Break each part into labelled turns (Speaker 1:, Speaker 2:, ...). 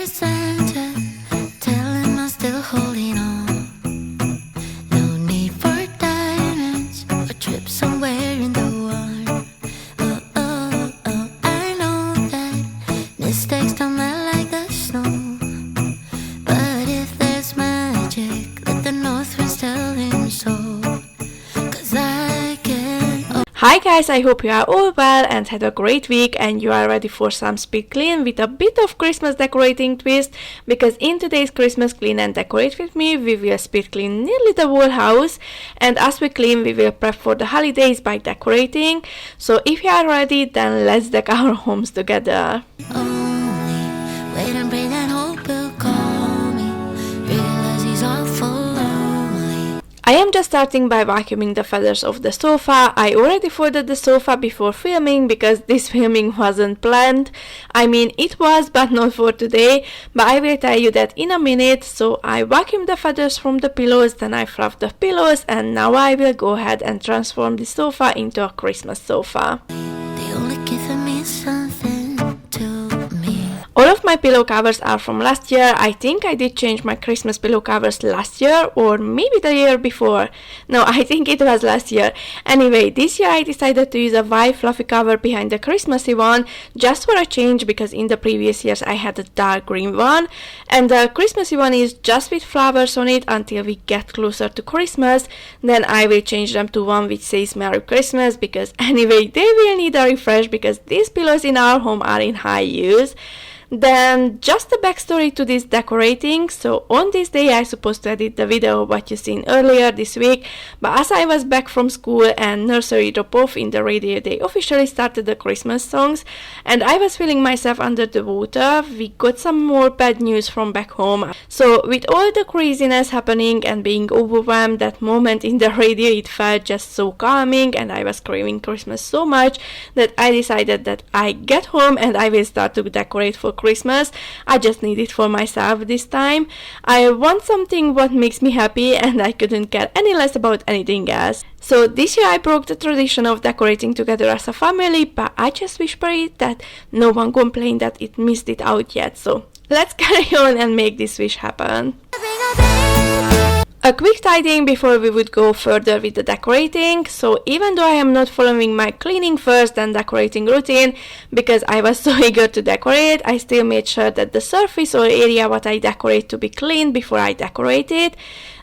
Speaker 1: for Santa, tell him I'm still holding on. No need for diamonds or trips somewhere in the warm. Oh, oh, oh, I know that mistakes don't melt like the snow. But if there's magic, let the north winds tell him so. 'Cause I can.
Speaker 2: Hi guys, I hope you are all well and had a great week and you are ready for some speed clean with a bit of Christmas decorating twist, because in today's Christmas clean and decorate with me we will speed clean nearly the whole house, and as we clean we will prep for the holidays by decorating. So if you are ready, then let's deck our homes together.
Speaker 1: Only wait and pray that hope will call me. Realize he's awful lonely.
Speaker 2: I am just starting by vacuuming the feathers of the sofa. I already folded the sofa before filming because this filming wasn't planned. I mean, it was, but not for today, but I will tell you that in a minute. So I vacuumed the feathers from the pillows, then I fluffed the pillows, and now I will go ahead and transform the sofa into a Christmas sofa.
Speaker 1: They only give me something to me.
Speaker 2: All of my pillow covers are from last year. I think I did change my Christmas pillow covers last year or maybe the year before. No, I think it was last year. Anyway, this year I decided to use a white fluffy cover behind the Christmassy one just for a change, because in the previous years I had a dark green one, and the Christmassy one is just with flowers on it until we get closer to Christmas. Then I will change them to one which says Merry Christmas, because anyway they will need a refresh because these pillows in our home are in high use. Then just a backstory to this decorating. So on this day I supposed to edit the video what you seen earlier this week, but as I was back from school and nursery drop off in the radio, they officially started the Christmas songs and I was feeling myself under the water. We got some more bad news from back home. So with all the craziness happening and being overwhelmed, that moment in the radio, it felt just so calming, and I was craving Christmas so much that I decided that I get home and I will start to decorate for Christmas. I just need it for myself this time. I want something what makes me happy and I couldn't care any less about anything else. So this year I broke the tradition of decorating together as a family, but I just wish for it that no one complained that it missed it out yet. So let's carry on and make this wish happen. A quick tidying before we would go further with the decorating. So even though I am not following my cleaning first and decorating routine because I was so eager to decorate, I still made sure that the surface or area what I decorate to be clean before I decorate it.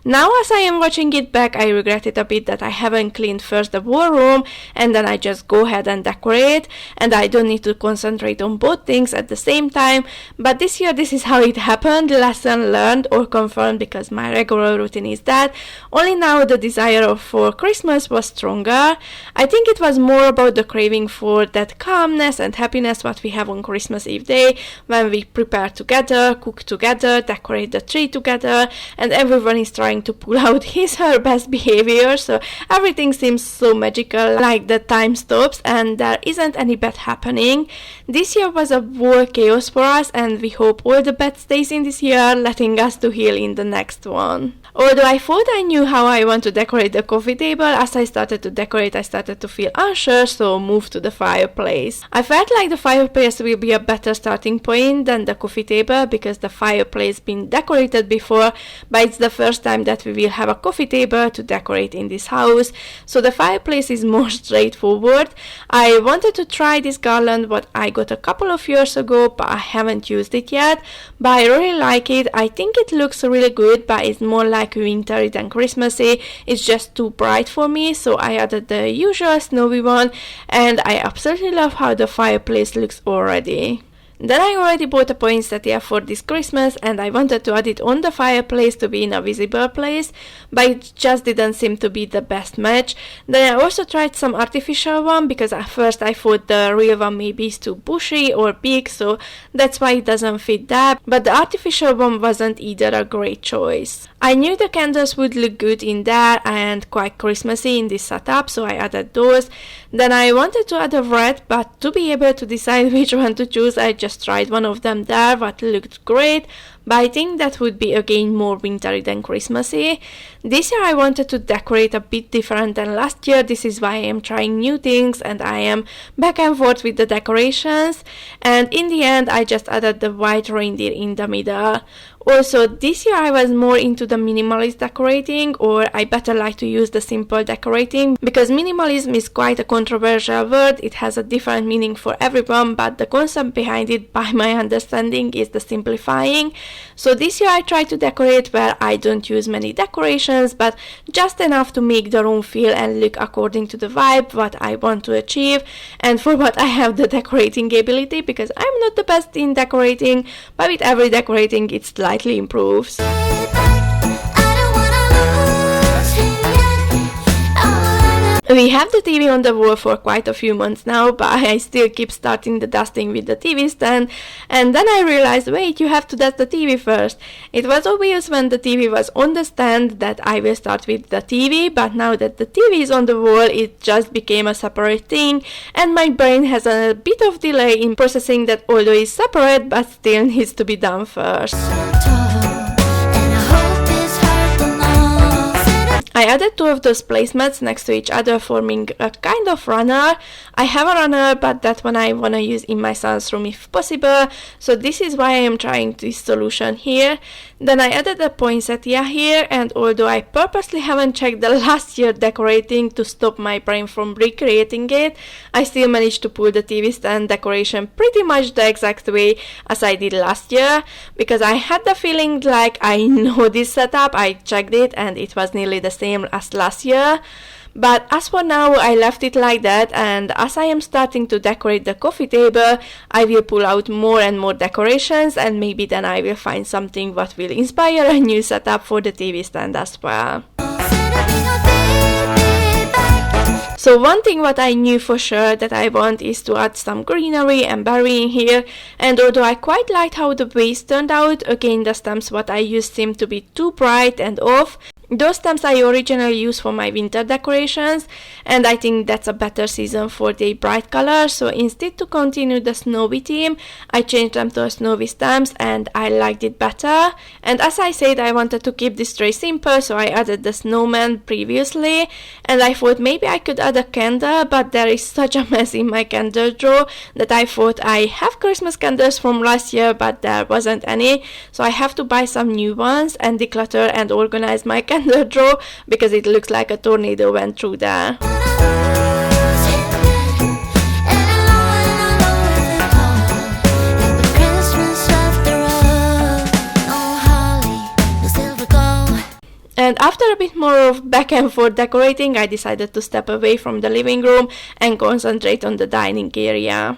Speaker 2: Now as I am watching it back, I regret it a bit that I haven't cleaned first the whole room and then I just go ahead and decorate, and I don't need to concentrate on both things at the same time. But this year this is how it happened, lesson learned or confirmed, because my regular routine is that. Only now the desire for Christmas was stronger. I think it was more about the craving for that calmness and happiness what we have on Christmas Eve day, when we prepare together, cook together, decorate the tree together, and everyone is trying to pull out his her best behavior, so everything seems so magical, like the time stops and there isn't any bad happening. This year was a war chaos for us, and we hope all the bad stays in this year, letting us to heal in the next one. Although I thought I knew how I want to decorate the coffee table, as I started to decorate I started to feel unsure, so moved to the fireplace. I felt like the fireplace will be a better starting point than the coffee table, because the fireplace been decorated before, but it's the first time that we will have a coffee table to decorate in this house, so the fireplace is more straightforward. I wanted to try this garland what I got a couple of years ago, but I haven't used it yet, but I really like it. I think it looks really good, but it's more like wintery than Christmassy. It's just too bright for me, so I added the usual snowy one, and I absolutely love how the fireplace looks already. Then I already bought a poinsettia for this Christmas, and I wanted to add it on the fireplace to be in a visible place, but it just didn't seem to be the best match. Then I also tried some artificial one, because at first I thought the real one maybe is too bushy or big, so that's why it doesn't fit that, but the artificial one wasn't either a great choice. I knew the candles would look good in there and quite Christmassy in this setup, so I added those. Then I wanted to add a red, but to be able to decide which one to choose, I just tried one of them there, what looked great, but I think that would be again more wintry than Christmassy. This year I wanted to decorate a bit different than last year. This is why I am trying new things and I am back and forth with the decorations, and in the end I just added the white reindeer in the middle. Also, this year I was more into the minimalist decorating, or I better like to use the simple decorating, because minimalism is quite a controversial word. It has a different meaning for everyone, but the concept behind it, by my understanding, is the simplifying. So this year I try to decorate where I don't use many decorations, but just enough to make the room feel and look according to the vibe, what I want to achieve, and for what I have the decorating ability, because I'm not the best in decorating, but with every decorating it slightly improves. We have the TV on the wall for quite a few months now, but I still keep starting the dusting with the TV stand, and then I realized, wait, you have to dust the TV first. It was obvious when the TV was on the stand that I will start with the TV, but now that the TV is on the wall, it just became a separate thing, and my brain has a bit of delay in processing that, although it's separate, but still needs to be done first. I added two of those placemats next to each other, forming a kind of runner. I have a runner, but that one I want to use in my son's room if possible, so this is why I am trying this solution here. Then I added a poinsettia here, and although I purposely haven't checked the last year decorating to stop my brain from recreating it, I still managed to pull the TV stand decoration pretty much the exact way as I did last year, because I had the feeling like I know this setup, I checked it, and it was nearly the same as last year. But as for now, I left it like that, and as I am starting to decorate the coffee table, I will pull out more and more decorations, and maybe then I will find something that will inspire a new setup for the TV stand as well. So one thing what I knew for sure that I want is to add some greenery and berry in here, and although I quite liked how the vase turned out, again the stems what I used seemed to be too bright and off. Those stems I originally used for my winter decorations, and I think that's a better season for the bright color, so instead to continue the snowy theme, I changed them to snowy stems and I liked it better. And as I said, I wanted to keep this tray simple, so I added the snowman previously, and I thought maybe I could add a candle, but there is such a mess in my candle drawer that I thought I have Christmas candles from last year, but there wasn't any, so I have to buy some new ones and declutter and organize my candle drawer, because it looks like a tornado went through there. And after a bit more of back and forth decorating, I decided to step away from the living room and concentrate on the dining area.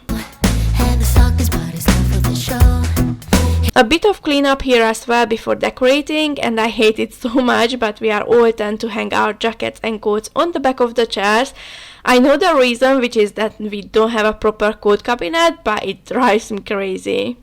Speaker 2: A bit of cleanup here as well before decorating, and I hate it so much, but we are all tend to hang our jackets and coats on the back of the chairs. I know the reason, which is that we don't have a proper coat cabinet, but it drives me crazy.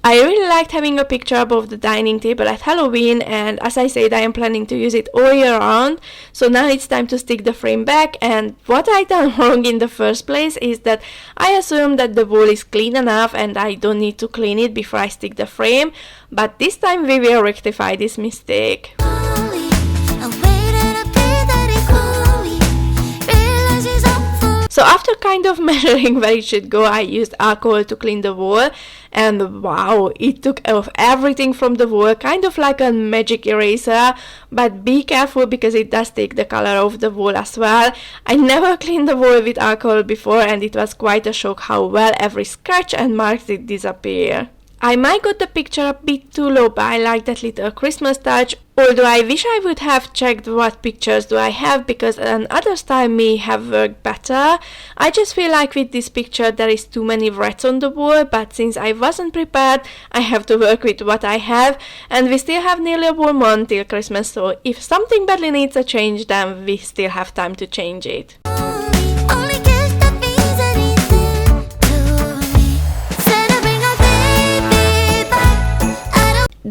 Speaker 2: I really liked having a picture above the dining table at Halloween, and as I said, I am planning to use it all year round, so now it's time to stick the frame back. And what I done wrong in the first place is that I assumed that the wall is clean enough and I don't need to clean it before I stick the frame, but this time we will rectify this mistake. So after kind of measuring where it should go, I used alcohol to clean the wall, and wow, it took off everything from the wall, kind of like a magic eraser, but be careful because it does take the color of the wall as well. I never cleaned the wall with alcohol before, and it was quite a shock how well every scratch and marks did disappear. I might got the picture a bit too low, but I like that little Christmas touch, although I wish I would have checked what pictures do I have, because another style may have worked better. I just feel like with this picture there is too many wreaths on the wall, but since I wasn't prepared, I have to work with what I have, and we still have nearly a whole month till Christmas, so if something badly needs a change, then we still have time to change it.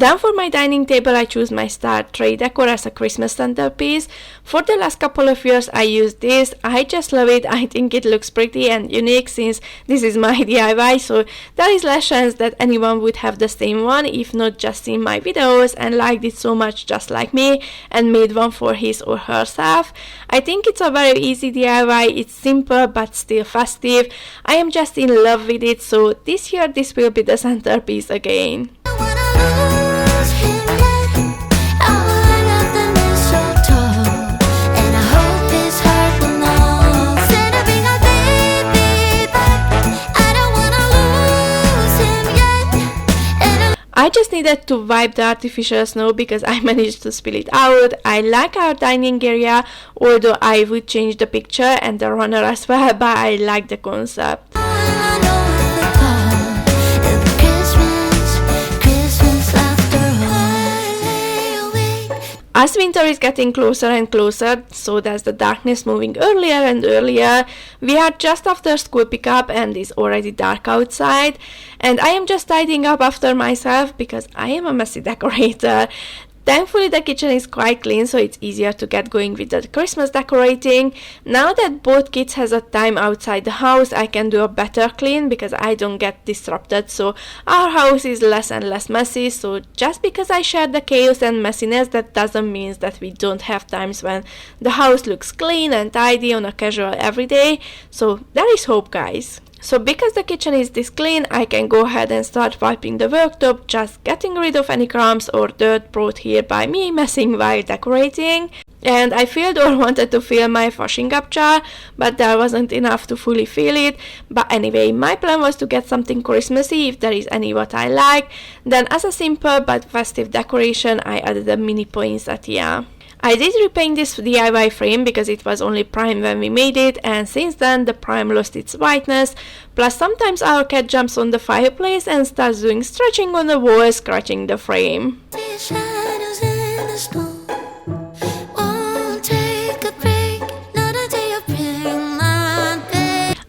Speaker 2: Then for my dining table, I choose my star tray decor as a Christmas centerpiece. For the last couple of years, I used this. I just love it. I think it looks pretty and unique since this is my DIY, so there is less chance that anyone would have the same one if not just seen my videos and liked it so much just like me and made one for his or herself. I think it's a very easy DIY. It's simple but still festive. I am just in love with it, so this year this will be the centerpiece again. I just needed to wipe the artificial snow because I managed to spill it out. I like our dining area, although I would change the picture and the runner as well, but I like the concept. As winter is getting closer and closer, so does the darkness moving earlier and earlier. We are just after school pickup and it's already dark outside. And I am just tidying up after myself because I am a messy decorator. Thankfully the kitchen is quite clean, so it's easier to get going with the Christmas decorating. Now that both kids has a time outside the house, I can do a better clean because I don't get disrupted, so our house is less and less messy. So just because I share the chaos and messiness, that doesn't mean that we don't have times when the house looks clean and tidy on a casual everyday. So there is hope, guys. So because the kitchen is this clean, I can go ahead and start wiping the worktop, just getting rid of any crumbs or dirt brought here by me messing while decorating. And I filled or wanted to fill my washing up jar, but there wasn't enough to fully fill it. But anyway, my plan was to get something Christmassy if there is any what I like. Then as a simple but festive decoration, I added a mini poinsettia. I did repaint this DIY frame because it was only prime when we made it, and since then the prime lost its whiteness. Plus sometimes our cat jumps on the fireplace and starts doing stretching on the wall, scratching the frame.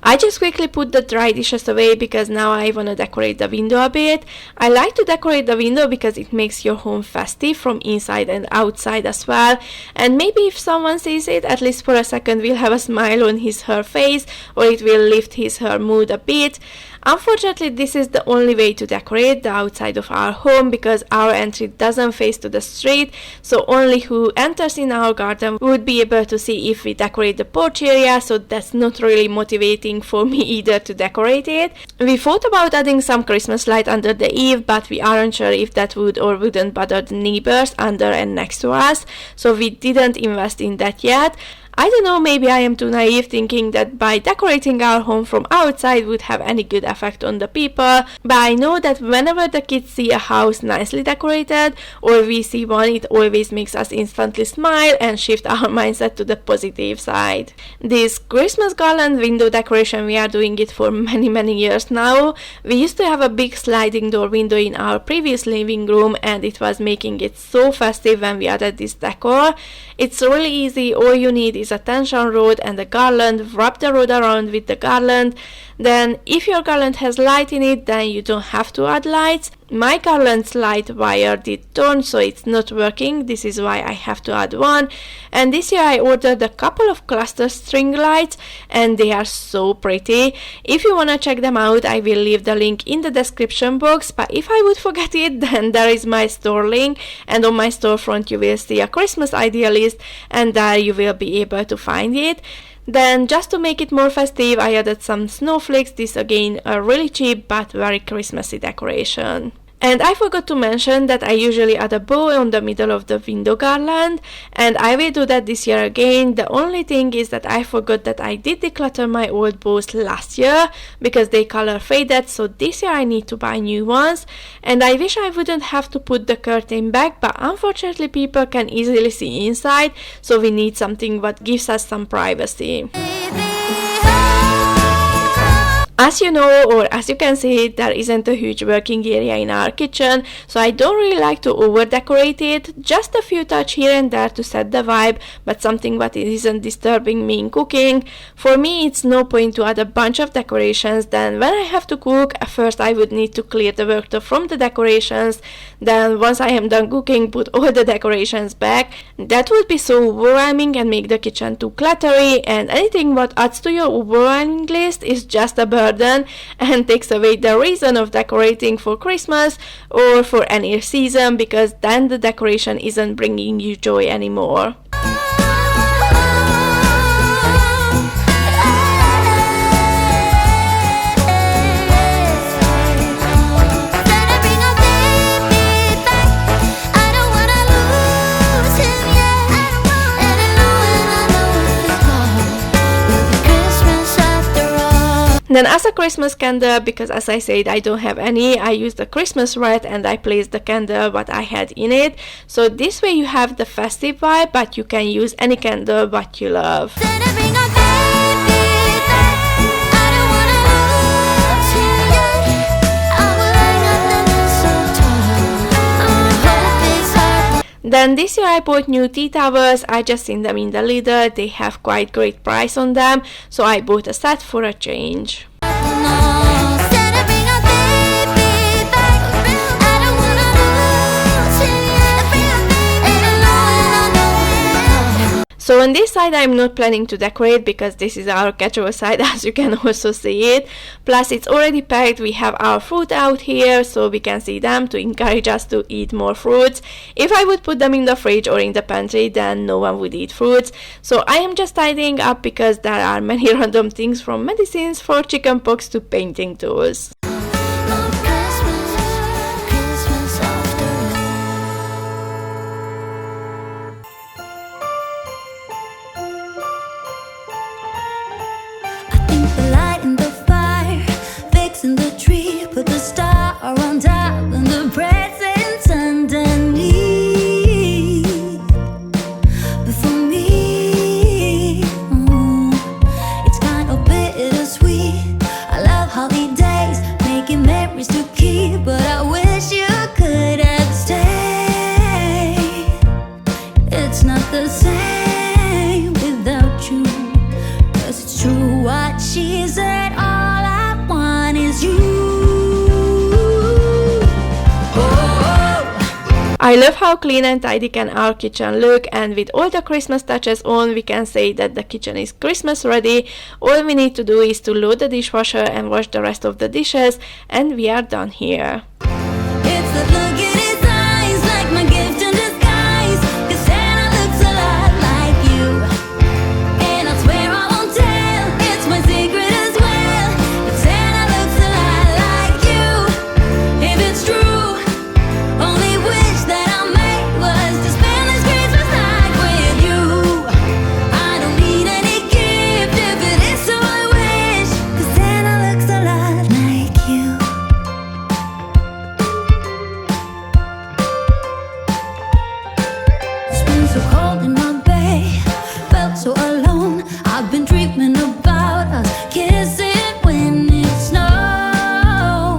Speaker 2: I just quickly put the dry dishes away because now I want to decorate the window a bit. I like to decorate the window because it makes your home festive from inside and outside as well. And maybe if someone sees it, at least for a second, we'll have a smile on her face, or it will lift her mood a bit. Unfortunately, this is the only way to decorate the outside of our home because our entry doesn't face to the street, so only who enters in our garden would be able to see if we decorate the porch area, so that's not really motivating for me either to decorate it. We thought about adding some Christmas light under the eave, but we aren't sure if that would or wouldn't bother the neighbors under and next to us, so we didn't invest in that yet. I don't know, maybe I am too naive thinking that by decorating our home from outside would have any good effect on the people, but I know that whenever the kids see a house nicely decorated or we see one, it always makes us instantly smile and shift our mindset to the positive side. This Christmas garland window decoration, we are doing it for many years now. We used to have a big sliding door window in our previous living room and it was making it so festive when we added this decor. It's really easy, all you need is a tension rod and a garland. Wrap the rod around with the garland. Then if your garland has light in it, then you don't have to add lights. My garland's light wire did turn, so it's not working. This is why I have to add one. And this year I ordered a couple of cluster string lights and they are so pretty. If you wanna check them out, I will leave the link in the description box, but if I would forget it, then there is my store link, and on my storefront you will see a Christmas idea list and there you will be able to find it. Then just to make it more festive, I added some snowflakes. This again a really cheap but very Christmassy decoration. And I forgot to mention that I usually add a bow on the middle of the window garland, and I will do that this year again. The only thing is that I forgot that I did declutter my old bows last year because they color faded, so this year I need to buy new ones. And I wish I wouldn't have to put the curtain back, but unfortunately people can easily see inside, so we need something that gives us some privacy. As As you know, or as you can see, there isn't a huge working area in our kitchen, so I don't really like to over decorate it, just a few touch here and there to set the vibe, but something that isn't disturbing me in cooking. For me, it's no point to add a bunch of decorations. Then when I have to cook, first I would need to clear the worktop from the decorations, then once I am done cooking, put all the decorations back. That would be so overwhelming and make the kitchen too cluttery, and anything what adds to your overwhelming list is just a burden and takes away the reason of decorating for Christmas or for any season, because then the decoration isn't bringing you joy anymore. Then as a Christmas candle, because as I said I don't have any, I used the Christmas wreath and I placed the candle what I had in it. So this way you have the festive vibe, but you can use any candle what you love. Then this year I bought new tea towels. I just seen them in the Lidl. They have quite great price on them, so I bought a set for a change. So on this side I'm not planning to decorate because this is our casual side, as you can also see it. Plus it's already packed, we have our fruit out here so we can see them to encourage us to eat more fruits. If I would put them in the fridge or in the pantry, then no one would eat fruits. So I am just tidying up because there are many random things, from medicines for chickenpox to painting tools.
Speaker 1: Put the star on top and the presents underneath. But for me, it's kind of bittersweet. I love holidays, making memories to keep, but I wish you could have stayed. It's not the same without you, 'cause it's true what she said, all I want is you.
Speaker 2: I love how clean and tidy can our kitchen look, and with all the Christmas touches on, we can say that the kitchen is Christmas ready. All we need to do is to load the dishwasher and wash the rest of the dishes, and we are done here.
Speaker 1: It's the look in his eyes, like my gift in disguise, 'cause Santa looks a lot like you. And I swear I won't tell, it's my secret as well, but Santa looks a lot like you. If it's true, only wish that I made was to spend this Christmas night with you. I don't need any gift if it is so I wish, 'cause Santa looks a lot like you. It's been so cold in my bay, felt so alone. I've been dreaming about us kissing when it snows.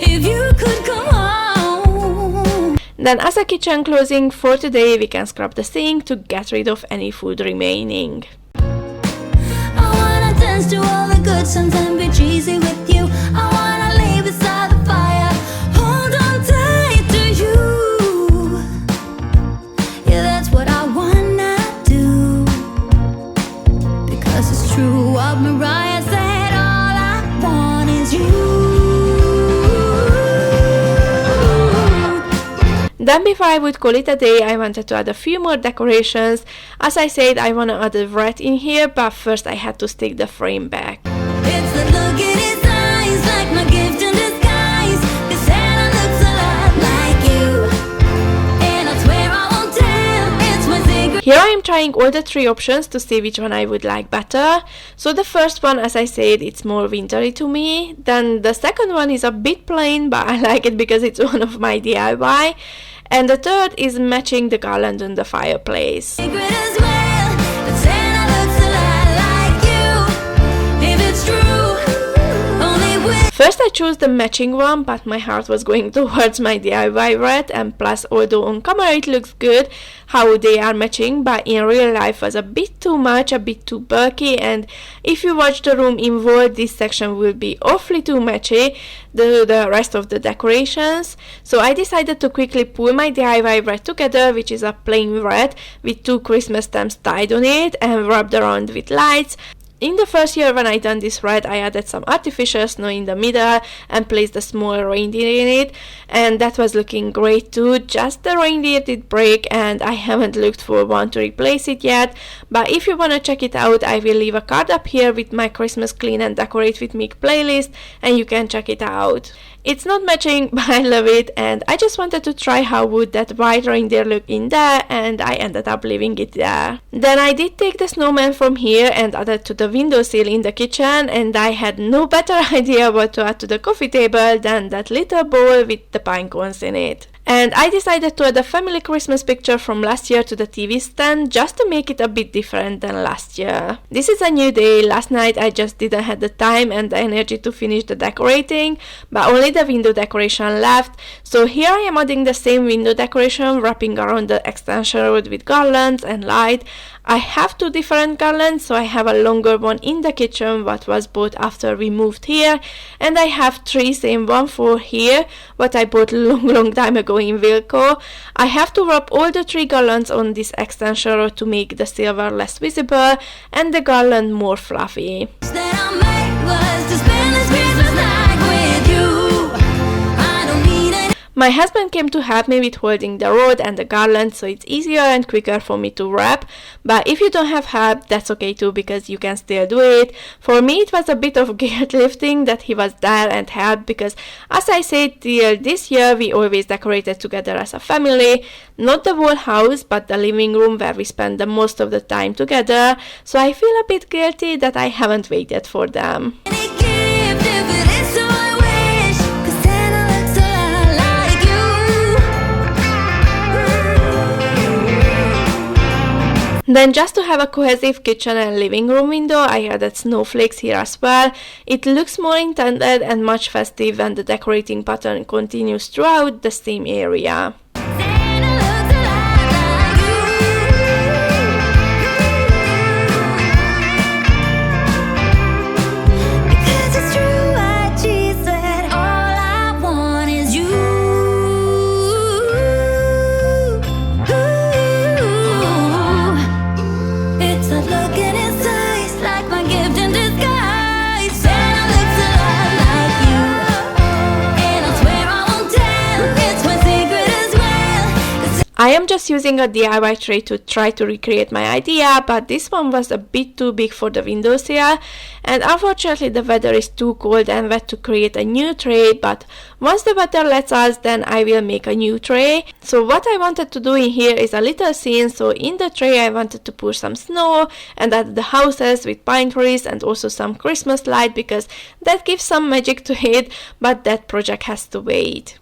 Speaker 1: If you could come home.
Speaker 2: Then as a kitchen closing for today, we can scrub the sink to get rid of any food remaining.
Speaker 1: I wanna dance to all the good songs and be cheesy with you. I wanna lay beside the fire, hold on tight to you. Yeah, that's what I wanna do, because it's true what Mariah said, all I want is you.
Speaker 2: Then before I would call it a day, I wanted to add a few more decorations. As I said, I want to add a wreath in here, but first I had to stick the frame back.
Speaker 1: It's the look in his eyes, like my gift in disguise, 'cause Santa looks a lot like you. And I swear I won't tell, it's my secret.
Speaker 2: Here I am trying all the three options to see which one I would like better. So the first one, as I said, it's more wintry to me. Then the second one is a bit plain, but I like it because it's one of my DIY. And the third is matching the garland on the fireplace.
Speaker 1: Secret as well, but Santa looks a lot like you. If it's true,
Speaker 2: First I chose the matching one, but my heart was going towards my DIY red, and plus although on camera it looks good how they are matching, but in real life was a bit too much, a bit too bulky, and if you watch the room inward this section will be awfully too matchy to the rest of the decorations. So I decided to quickly pull my DIY red together, which is a plain red with 2 Christmas stamps tied on it and rubbed around with lights. In the first year when I done this red, I added some artificial snow in the middle and placed a small reindeer in it, and that was looking great too. Just the reindeer did break and I haven't looked for one to replace it yet, but if you wanna check it out, I will leave a card up here with my Christmas Clean and Decorate with Me playlist and you can check it out. It's not matching, but I love it, and I just wanted to try how would that white reindeer look in there, and I ended up leaving it there. Then I did take the snowman from here and added to the windowsill in the kitchen, and I had no better idea what to add to the coffee table than that little bowl with the pine cones in it. And I decided to add a family Christmas picture from last year to the TV stand just to make it a bit different than last year. This is a new day. Last night I just didn't have the time and the energy to finish the decorating, but only the window decoration left. So here I am adding the same window decoration, wrapping around the extension rod with garlands and light. I have 2 different garlands, so I have a longer one in the kitchen what was bought after we moved here, and I have 3 same one for here what I bought long time ago in Wilco. I have to wrap all the 3 garlands on this extension rod to make the silver less visible and the garland more fluffy. My husband came to help me with holding the rod and the garland, so it's easier and quicker for me to wrap, but if you don't have help, that's okay too, because you can still do it. For me it was a bit of guilt lifting that he was there and helped, because as I said, till this year we always decorated together as a family, not the whole house but the living room where we spend the most of the time together, so I feel a bit guilty that I haven't waited for them. Then just to have a cohesive kitchen and living room window, I added snowflakes here as well. It looks more intended and much festive when the decorating pattern continues throughout the same area. I am just using a DIY tray to try to recreate my idea, but this one was a bit too big for the windowsill, and unfortunately the weather is too cold and wet to create a new tray, but once the weather lets us, then I will make a new tray. So what I wanted to do in here is a little scene, so in the tray I wanted to pour some snow and add the houses with pine trees and also some Christmas light, because that gives some magic to it, but that project has to wait.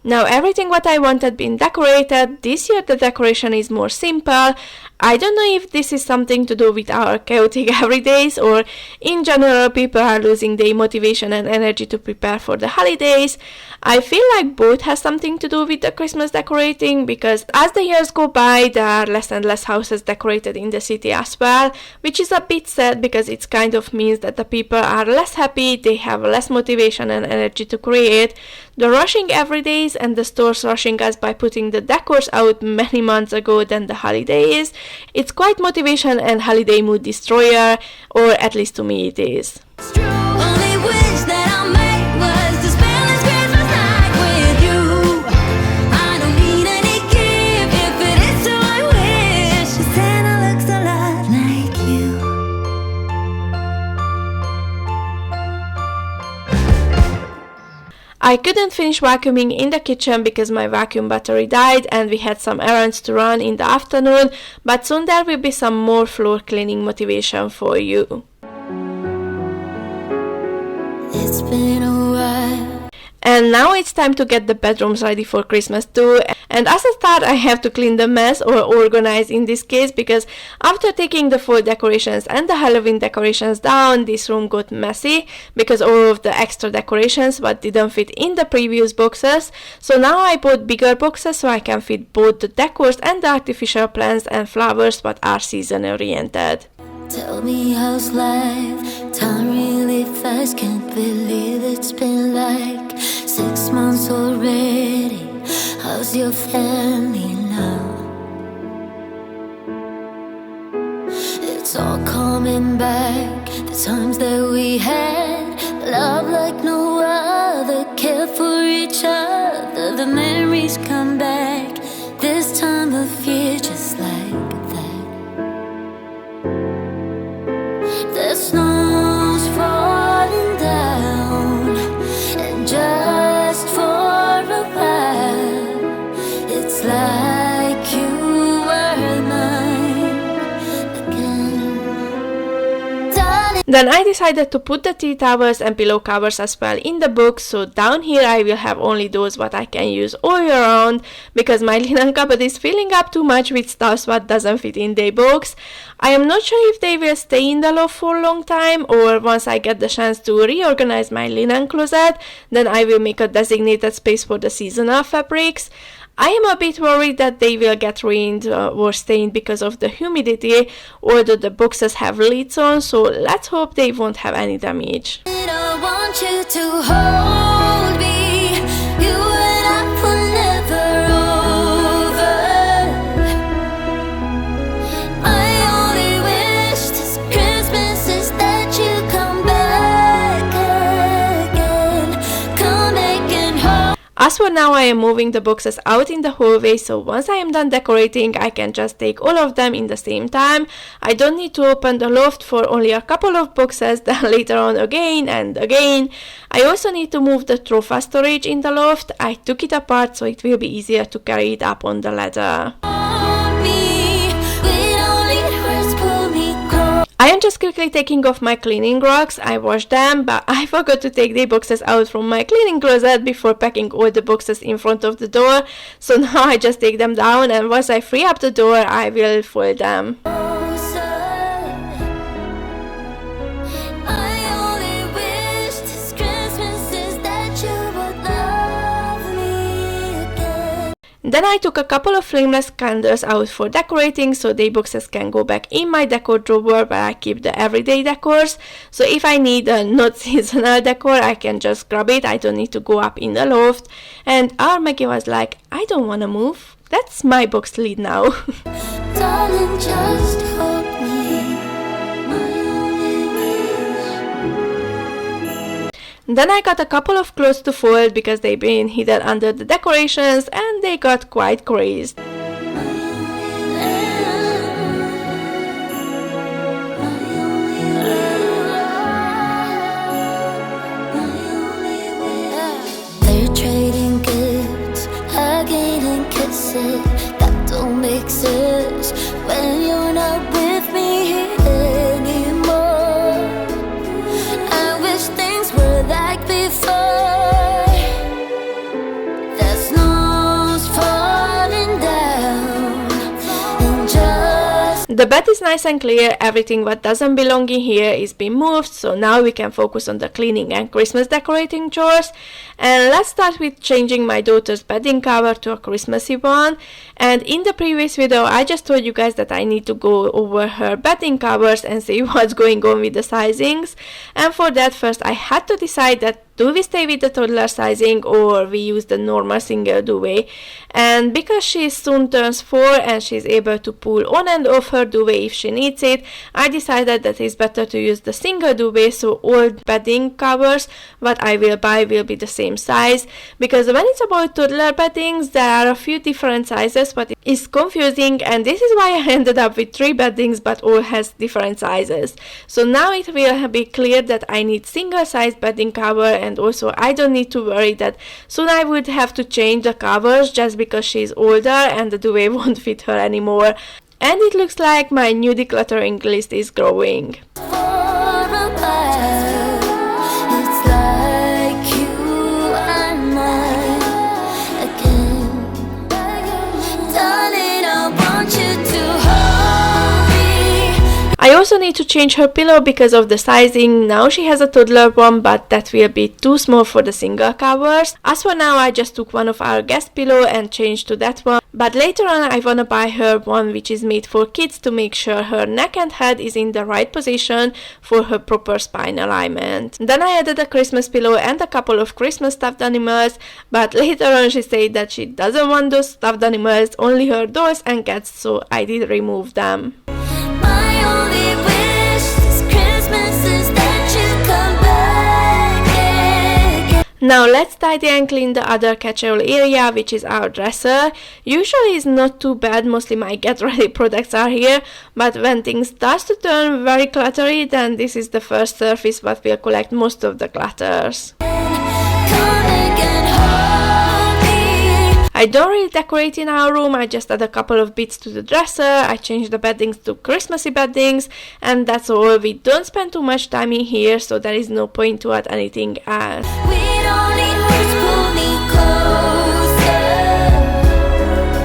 Speaker 2: Now everything what I wanted been decorated. This year the decoration is more simple. I don't know if this is something to do with our chaotic everydays, or in general people are losing their motivation and energy to prepare for the holidays. I feel like both has something to do with the Christmas decorating, because as the years go by there are less and less houses decorated in the city as well, which is a bit sad because it kind of means that the people are less happy, they have less motivation and energy to create. The rushing everydays and the stores rushing us by putting the decors out many months ago than the holidays. It's quite motivation and holiday mood destroyer, or at least to me it is. I couldn't finish vacuuming in the kitchen because my vacuum battery died and we had some errands to run in the afternoon, but soon there will be some more floor cleaning motivation for you.
Speaker 1: It's been a while.
Speaker 2: And now it's time to get the bedrooms ready for Christmas too. And as a start, I have to clean the mess, or organize in this case, because after taking the fall decorations and the Halloween decorations down, this room got messy because all of the extra decorations what didn't fit in the previous boxes. So now I bought bigger boxes so I can fit both the decors and the artificial plants and flowers what are season oriented.
Speaker 1: Tell me how's life, time really fast, can't believe it's been like 6 months already. How's your family now? It's all coming back, the times that we had, love like no other, care for each other, the memories come back, this time of year just like that. The snow's falling down, and just for a while, it's like you were mine again. Darling.
Speaker 2: Then I decided to put the tea towels and pillow covers as well in the box, so down here I will have only those what I can use all year round, because my linen cupboard is filling up too much with stuff what doesn't fit in the box. I am not sure if they will stay in the loft for a long time, or once I get the chance to reorganize my linen closet, then I will make a designated space for the seasonal fabrics. I am a bit worried that they will get ruined or stained because of the humidity, although the boxes have lids on, so let's hope they won't have any damage.
Speaker 1: I want you to hold me, you and I were never over. My only wish this Christmas is that you come back again, come making home.
Speaker 2: As for now, I am moving the boxes out in the hallway, so once I am done decorating, I can just take all of them in the same time. I don't need to open the loft for only a couple of boxes, then later on again and again. I also need to move the trophy storage in the loft. I took it apart so it will be easier to carry it up on the ladder. I am just quickly taking off my cleaning rugs. I washed them, but I forgot to take the boxes out from my cleaning closet before packing all the boxes in front of the door. So now I just take them down, and once I free up the door, I will fold them. Then I took a couple of flameless candles out for decorating, so the boxes can go back in my decor drawer where I keep the everyday decors. So if I need a not seasonal decor, I can just grab it. I don't need to go up in the loft. And our Maggie was like, I don't want to move. That's my box lid now.
Speaker 1: Darling, just hold me, my only wish.
Speaker 2: Then I got a couple of clothes to fold because they've been hidden under the decorations and they got quite crazed.
Speaker 1: They're trading gifts, hugging and kissing. That don't make sense when you're not with me anymore. I wish things were like before. The snow's falling down and just
Speaker 2: The bed is nice and clear. Everything what doesn't belong in here is being moved, so now we can focus on the cleaning and Christmas decorating chores. And let's start with changing my daughter's bedding cover to a Christmassy one. And in the previous video I just told you guys that I need to go over her bedding covers and see what's going on with the sizings. And for that, first I had to decide that do we stay with the toddler sizing or we use the normal single duvet. And because she soon turns 4 and she's able to pull on and off her duvet if she needs it, I decided that it's better to use the single duvet, so all bedding covers what I will buy will be the same size. Because when it's about toddler beddings, there are a few different sizes, but it is confusing, and this is why I ended up with 3 beddings but all has different sizes. So now it will be clear that I need single size bedding cover, and also I don't need to worry that soon I would have to change the covers just because she's older and the duvet won't fit her anymore. And it looks like my new decluttering list is growing.
Speaker 1: for a while. It's like you and
Speaker 2: also need to change her pillow because of the sizing. Now she has a toddler one, but that will be too small for the single covers. As for now, I just took one of our guest pillow and changed to that one. But later on, I wanna buy her one which is made for kids to make sure her neck and head is in the right position for her proper spine alignment. Then I added a Christmas pillow and a couple of Christmas stuffed animals, but later on she said that she doesn't want those stuffed animals, only her dolls and cats, so I did remove them.
Speaker 1: My only wish this Christmas is that you come back again.
Speaker 2: Now let's tidy and clean the other catch-all area, which is our dresser. Usually it's not too bad, mostly my get ready products are here, but when things start to turn very cluttery, then this is the first surface that will collect most of the clutters.
Speaker 1: Come again, hold me.
Speaker 2: I don't really decorate in our room, I just add a couple of bits to the dresser, I changed the beddings to Christmassy beddings, and that's all. We don't spend too much time in here, so there is no point to add anything else.
Speaker 1: We don't need words, pull me closer.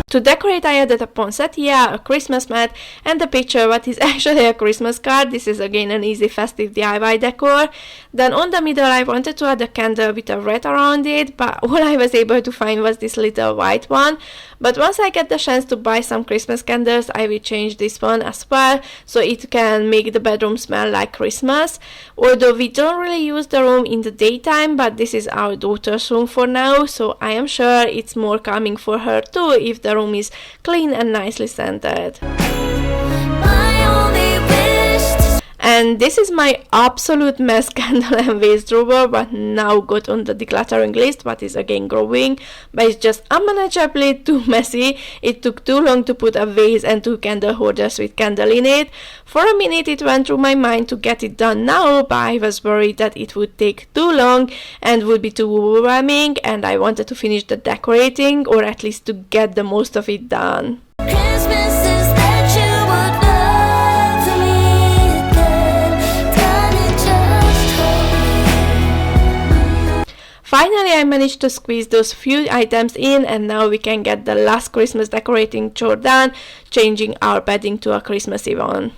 Speaker 2: To decorate, I added a poinsettia, a Christmas mat, and a picture what is actually a Christmas card. This is again an easy festive DIY decor. Then on the middle I wanted to add a candle with a wreath around it, but all I was able to find was this little white one. But once I get the chance to buy some Christmas candles, I will change this one as well, so it can make the bedroom smell like Christmas. Although we don't really use the room in the daytime, but this is our daughter's room for now, so I am sure it's more calming for her too if the room is clean and nicely scented.
Speaker 1: My only wish.
Speaker 2: And this is my absolute mess candle and vase drawer, but now got on the decluttering list, but is again growing, but it's just unmanageably too messy. It took too long to put a vase and 2 candle holders with candle in it. For a minute it went through my mind to get it done now, but I was worried that it would take too long and would be too overwhelming, and I wanted to finish the decorating, or at least to get the most of it done.
Speaker 1: Christmas is that you would love me again. Gotta just hold me.
Speaker 2: Finally, I managed to squeeze those few items in, and now we can get the last Christmas decorating chore done, changing our bedding to a Christmassy one.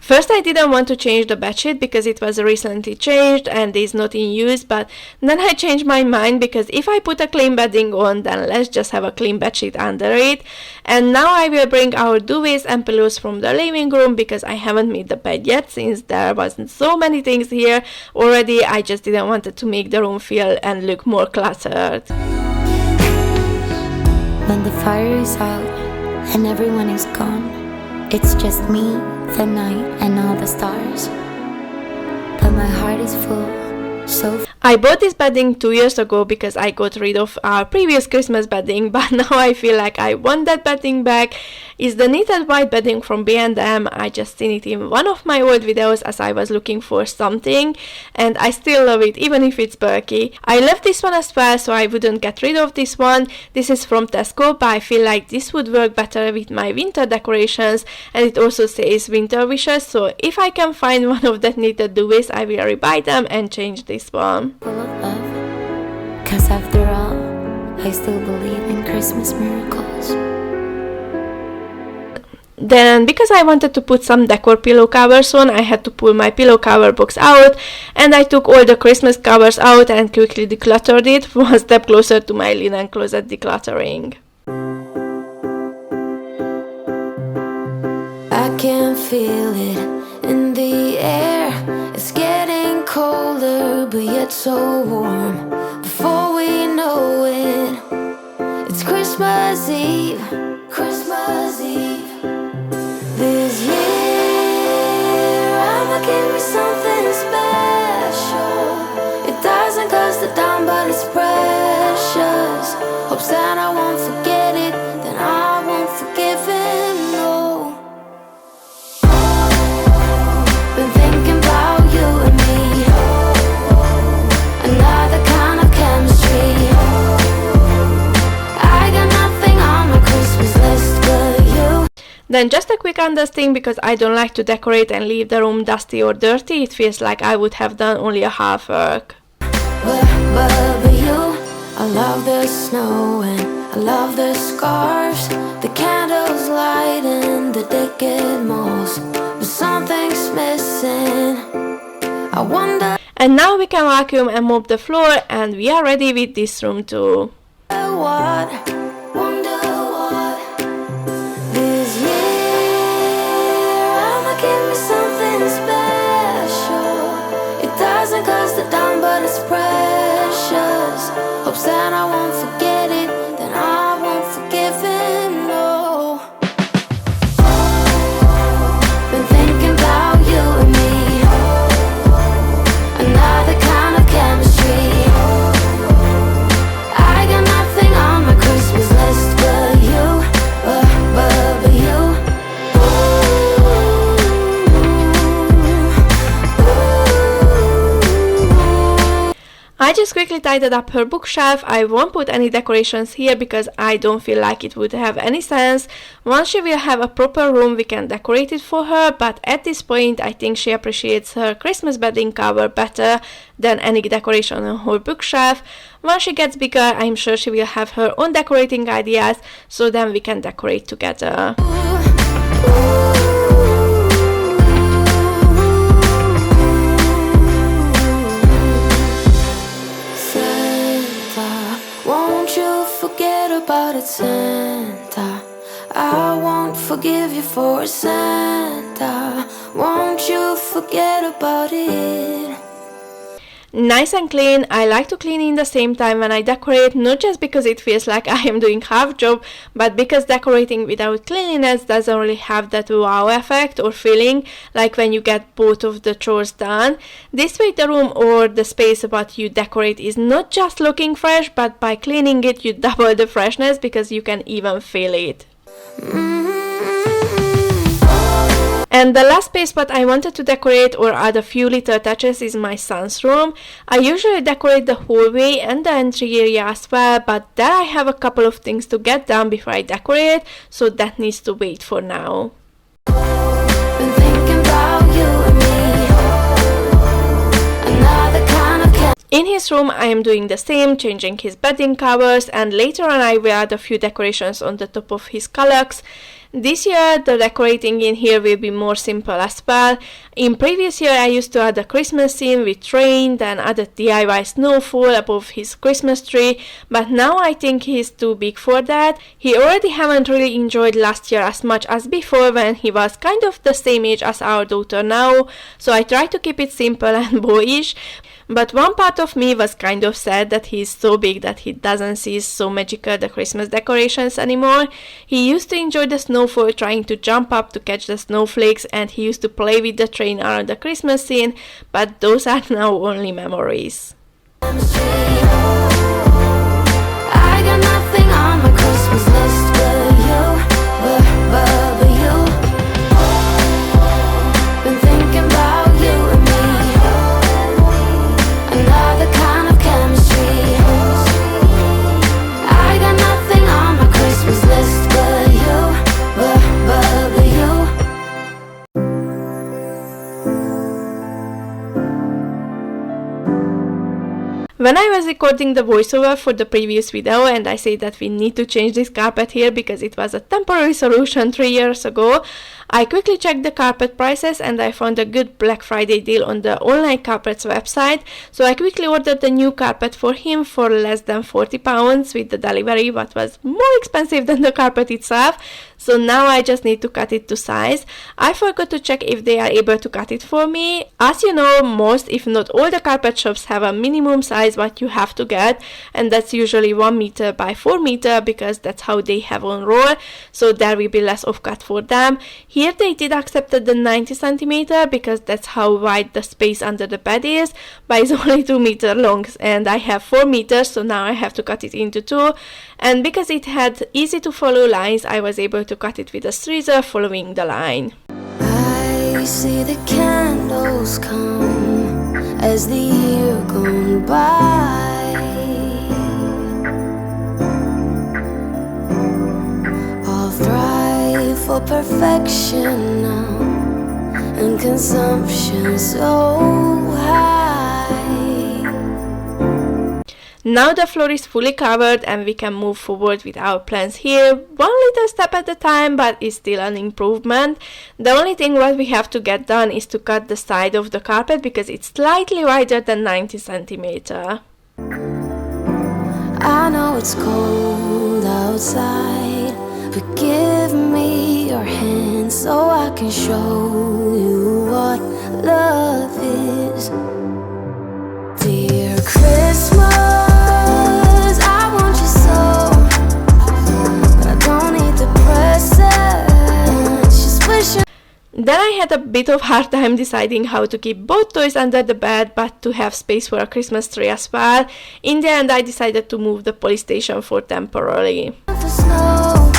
Speaker 2: First I didn't want to change the bedsheet because it was recently changed and is not in use, but then I changed my mind because if I put a clean bedding on, then let's just have a clean bedsheet under it. And now I will bring our duvets and pillows from the living room because I haven't made the bed yet, since there wasn't so many things here already. I just didn't want it to make the room feel and look more cluttered.
Speaker 1: When the fire is out and everyone is gone, it's just me, the night, and all the stars. But my heart is full, so
Speaker 2: I bought this bedding 2 years ago because I got rid of our previous Christmas bedding, but now I feel like I want that bedding back. It's the knitted white bedding from B&M. I just seen it in one of my old videos as I was looking for something, and I still love it even if it's bulky. I love this one as well, so I wouldn't get rid of this one. This is from Tesco, but I feel like this would work better with my winter decorations, and it also says winter wishes, so if I can find one of that knitted duvets, I will rebuy them and change this one.
Speaker 1: full of love. 'Cause after all, I still believe in Christmas miracles.
Speaker 2: Then, because I wanted to put some decor pillow covers on, I had to pull my pillow cover box out, and I took all the Christmas covers out and quickly decluttered it, one step closer to my linen closet decluttering.
Speaker 1: I can feel it in the air. It's getting colder, but yet so warm. Before we know it, it's Christmas Eve. Christmas Eve. This year, I'ma give me something special. It doesn't cost a dime, but it's precious. Hopes that I won't forget it, then I won't forgive him, no. Been thinking about you and me. Another kind of chemistry. I got nothing on my Christmas list but you.
Speaker 2: Then just a quick undusting because I don't like to decorate and leave the room dusty or dirty. It feels like I would have done only a half work.
Speaker 1: But you, I love the snow and I love the scarves, the candles lighting the decade malls, but something's missing. I wonder
Speaker 2: And now we can vacuum and mop the floor, and we are ready with this room too.
Speaker 1: what, wonder what, this year I'ma give me something special. It doesn't cost a dime, but it's precious. Hopes that I won't forget it, then I won't forgive it, no. Been thinking about you and me, another kind of chemistry. I got nothing on my Christmas list but you, but you.
Speaker 2: I just quickly tidied up her bookshelf. I won't put any decorations here because I don't feel like it would have any sense. Once she will have a proper room, we can decorate it for her, but at this point I think she appreciates her Christmas bedding cover better than any decoration on her bookshelf. Once she gets bigger, I'm sure she will have her own decorating ideas, so then we can decorate together.
Speaker 1: Won't you forget about it, Santa? I won't forgive you for it, Santa. Won't you forget about it?
Speaker 2: Nice and clean. I like to clean in the same time when I decorate, not just because it feels like I am doing half job, but because decorating without cleanliness doesn't really have that wow effect or feeling like when you get both of the chores done. This way the room or the space what you decorate is not just looking fresh, but by cleaning it you double the freshness because you can even feel it. And the last space what I wanted to decorate or add a few little touches is my son's room. I usually decorate the hallway and the entry area as well, but there I have a couple of things to get done before I decorate, so that needs to wait for now.
Speaker 1: Been thinking about you and me, another kind of
Speaker 2: In his room I am doing the same, changing his bedding covers, and later on I will add a few decorations on the top of his kallax. This year the decorating in here will be more simple as well. In previous year I used to add a Christmas scene with rain, then added DIY snowfall above his Christmas tree, but now I think he's too big for that. He already haven't really enjoyed last year as much as before when he was kind of the same age as our daughter now, so I try to keep it simple and boyish. But one part of me was kind of sad that he's so big that he doesn't see so magical the Christmas decorations anymore. He used to enjoy the snowfall, trying to jump up to catch the snowflakes, and he used to play with the train around the Christmas scene, but those are now only memories.
Speaker 1: I got nothing on my Christmas list but you, but you. Been thinking about you and me, another kind of chemistry. I got nothing on my Christmas list but you, but you.
Speaker 2: When I was recording the voiceover for the previous video and I said that we need to change this carpet here because it was a temporary solution 3 years ago, I quickly checked the carpet prices and I found a good Black Friday deal on the online carpets website, so I quickly ordered the new carpet for him for less than £40 with the delivery, what was more expensive than the carpet itself. So now I just need to cut it to size. I forgot to check if they are able to cut it for me. As you know, most if not all the carpet shops have a minimum size what you have to get, and that's usually 1 meter by 4 meter because that's how they have on roll, so there will be less of cut for them. Here they did accept the 90 centimeter because that's how wide the space under the bed is, but it's only 2 meter long and I have 4 meters, so now I have to cut it into 2, and because it had easy to follow lines I was able to cut it with a scissor following the line.
Speaker 1: I see the candles come as the year gone by. I'll thrive for for perfection now, and consumption so high.
Speaker 2: Now the floor is fully covered and we can move forward with our plans here, one little step at a time, but it's still an improvement. The only thing what we have to get done is to cut the side of the carpet because it's slightly wider than 90 centimeters.
Speaker 1: I know it's cold outside, but give me your hand so I can show you what love is. Dear Christmas, I want you so, but I don't need the presents, just wishing.
Speaker 2: Then I had a bit of hard time deciding how to keep both toys under the bed but to have space for a Christmas tree as well. In the end I decided to move the police station for temporarily.
Speaker 1: For snow,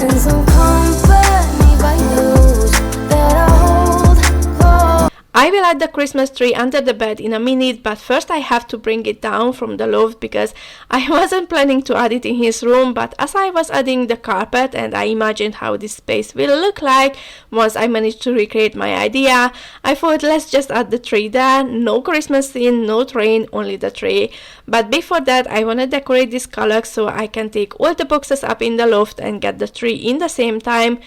Speaker 1: and some company by those that I hold close.
Speaker 2: I will add the Christmas tree under the bed in a minute, but first I have to bring it down from the loft because I wasn't planning to add it in his room, but as I was adding the carpet and I imagined how this space will look like once I managed to recreate my idea, I thought let's just add the tree there, no Christmas scene, no train, only the tree. But before that I want to decorate this color so I can take all the boxes up in the loft and get the tree in the same time.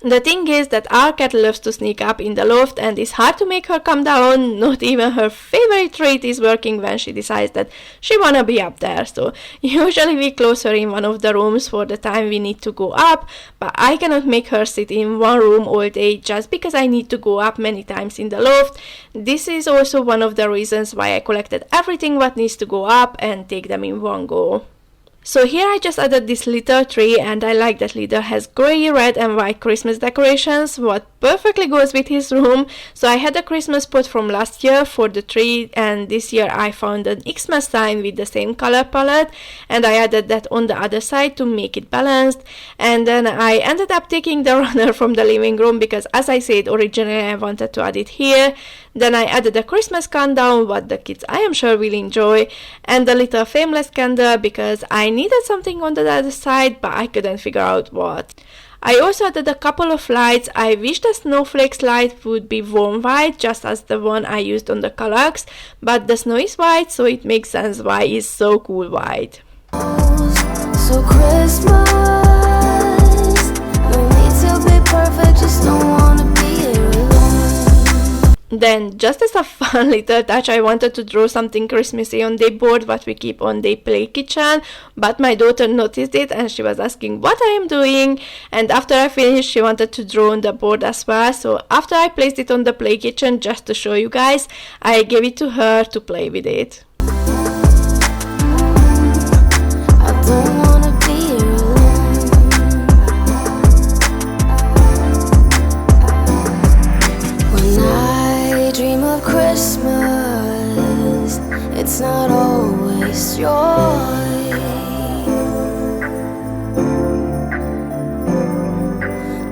Speaker 2: The thing is that our cat loves to sneak up in the loft and it's hard to make her come down. Not even her favorite treat is working when she decides that she wanna be up there. So usually we close her in one of the rooms for the time we need to go up, but I cannot make her sit in one room all day just because I need to go up many times in the loft. This is also one of the reasons why I collected everything what needs to go up and take them in one go. So here I just added this little tree and I like that little has grey, red and white Christmas decorations, what perfectly goes with his room. So I had a Christmas pot from last year for the tree and this year I found an Xmas sign with the same color palette and I added that on the other side to make it balanced. And then I ended up taking the runner from the living room because as I said originally I wanted to add it here. Then I added a Christmas countdown, what the kids I am sure will enjoy, and a little flameless candle because I needed something on the other side but I couldn't figure out what. I also added a couple of lights. I wish the snowflakes light would be warm white just as the one I used on the Kallax, but the snow is white so it makes sense why it's so cool white.
Speaker 1: So Christmas, no need to be perfect, just don't wanna be here alone.
Speaker 2: Then, just as a fun little touch, I wanted to draw something Christmassy on the board what we keep on the play kitchen, but my daughter noticed it and she was asking what I am doing, and after I finished she wanted to draw on the board as well, so after I placed it on the play kitchen just to show you guys, I gave it to her to play with it.
Speaker 1: I don't wanna be here alone. When I dream of Christmas, it's not always joy,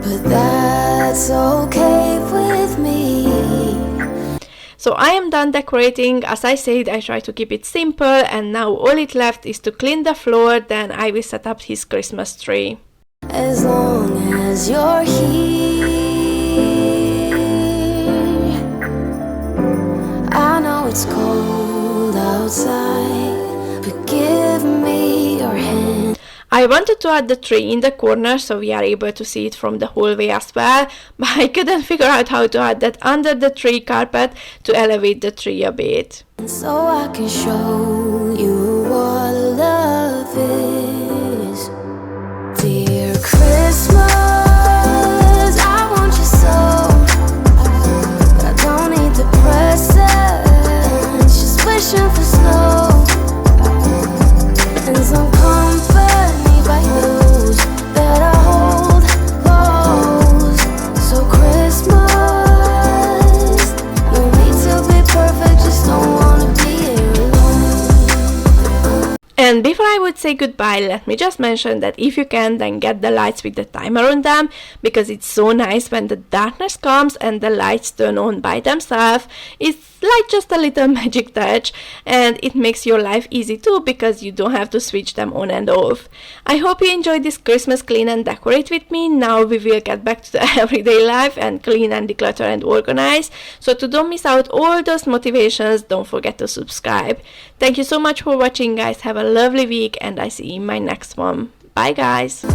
Speaker 1: but that's okay with me.
Speaker 2: So I am done decorating. As I said, I try to keep it simple and now all it left is to clean the floor, then I will set up his Christmas tree.
Speaker 1: As long as you're here, I know it's cold outside, but give me your hand.
Speaker 2: I wanted to add the tree in the corner so we are able to see it from the hallway as well, but I couldn't figure out how to add that under the tree carpet to elevate the tree a bit.
Speaker 1: So I can show you what love is. Dear Christmas, I want you so, but I don't need the presents, just wishing for snow and some company by those that I hold close. So Christmas, no need to be perfect, just don't wanna be here alone.
Speaker 2: And before I I would say goodbye, let me just mention that if you can, then get the lights with the timer on them, because it's so nice when the darkness comes and the lights turn on by themselves. It's like just a little magic touch, and it makes your life easy too, because you don't have to switch them on and off. I hope you enjoyed this Christmas clean and decorate with me. Now we will get back to the everyday life and clean and declutter and organize. So to don't miss out all those motivations, don't forget to subscribe. Thank you so much for watching, guys. Have a lovely week, and I see you in my next one. Bye, guys.